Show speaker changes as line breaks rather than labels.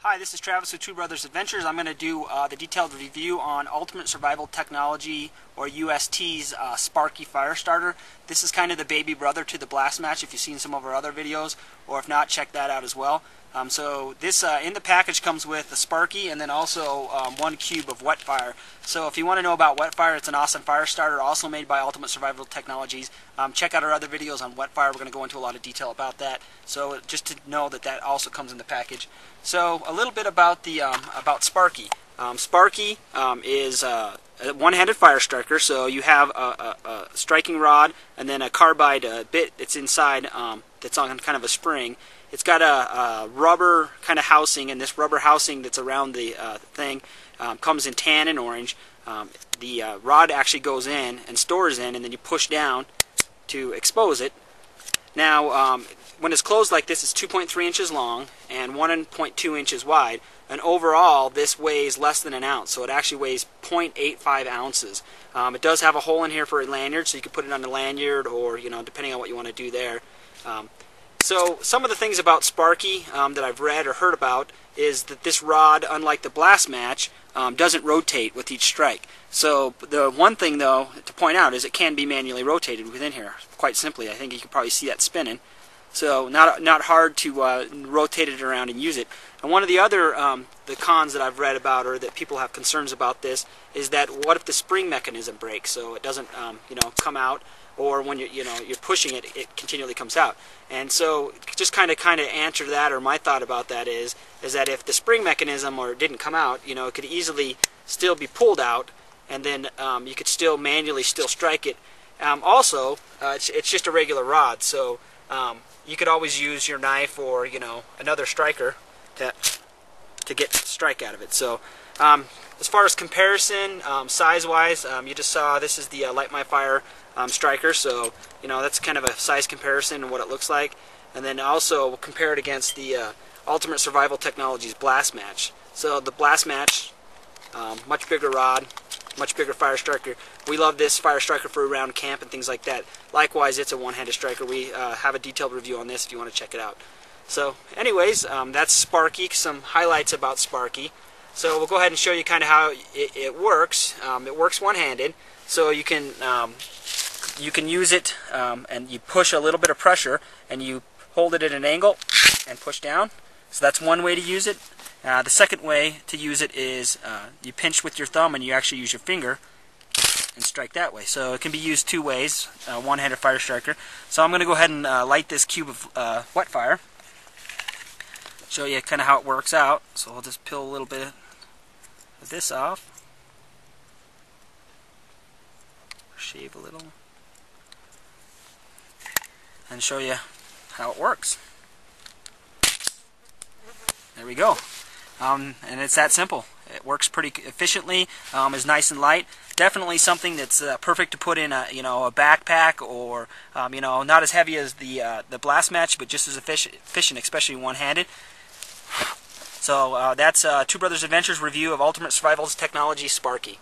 Hi, this is Travis with Two Brothers Adventures. I'm going to do the detailed review on Ultimate Survival Technology, or UST's Sparkie fire starter. This is kind of the baby brother to the Blast Match if you've seen some of our other videos, or if not, check that out as well. So this in the package comes with a Sparkie and then also 1 cube of wet fire. So if you want to know about wet fire, it's an awesome fire starter, also made by Ultimate Survival Technologies. Check out our other videos on wet fire. We're going to go into a lot of detail about that. So just to know that that also comes in the package. So a little bit about the about Sparkie. Sparkie is a one-handed fire striker. So you have a striking rod and then a carbide bit that's inside that's on kind of a spring. It's got a rubber kind of housing, and this rubber housing that's around the thing comes in tan and orange. The rod actually goes in and stores in, and then you push down to expose it. Now, when it's closed like this, it's 2.3 inches long and 1.2 inches wide. And overall, this weighs less than an ounce, so it actually weighs 0.85 ounces. It does have a hole in here for a lanyard, so you can put it on a lanyard, or depending on what you want to do there. So some of the things about Sparkie that I've read or heard about is that this rod, unlike the Blast Match, doesn't rotate with each strike. So the one thing, though, to point out is it can be manually rotated within here, quite simply. I think you can probably see that spinning. So not hard to rotate it around and use it. And one of the other the cons that I've read about, or that people have concerns about this, is that what if the spring mechanism breaks, so it doesn't come out, or when you're pushing it, it continually comes out. And so just kind of answer that, or my thought about that is that if the spring mechanism or it didn't come out, it could easily still be pulled out, and then you could still manually strike it. Also, it's just a regular rod, so you could always use your knife or another striker to get strike out of it. So as far as comparison, size-wise, you just saw this is the Light My Fire striker, so that's kind of a size comparison and what it looks like. And then also we'll compare it against the Ultimate Survival Technologies Blast Match. So the Blast Match, much bigger rod, much bigger fire striker. We love this fire striker for around camp and things like that. Likewise, it's a one-handed striker. We have a detailed review on this if you want to check it out. So anyways, that's Sparkie, some highlights about Sparkie. So we'll go ahead and show you kind of how it works. It works one-handed, so you can use it and you push a little bit of pressure and you hold it at an angle and push down. So that's one way to use it. The second way to use it is you pinch with your thumb and you actually use your finger and strike that way. So it can be used two ways, one-handed fire striker. So I'm going to go ahead and light this cube of wet fire. Show you kind of how it works out. So I'll just peel a little bit of this off. Shave a little. And show you how it works. There we go. And it's that simple. It works pretty efficiently. Is nice and light. Definitely something that's perfect to put in a a backpack, or not as heavy as the Blast Match, but just as efficient, especially one-handed. So that's Two Brothers Adventures review of Ultimate Survival Technology Sparkie.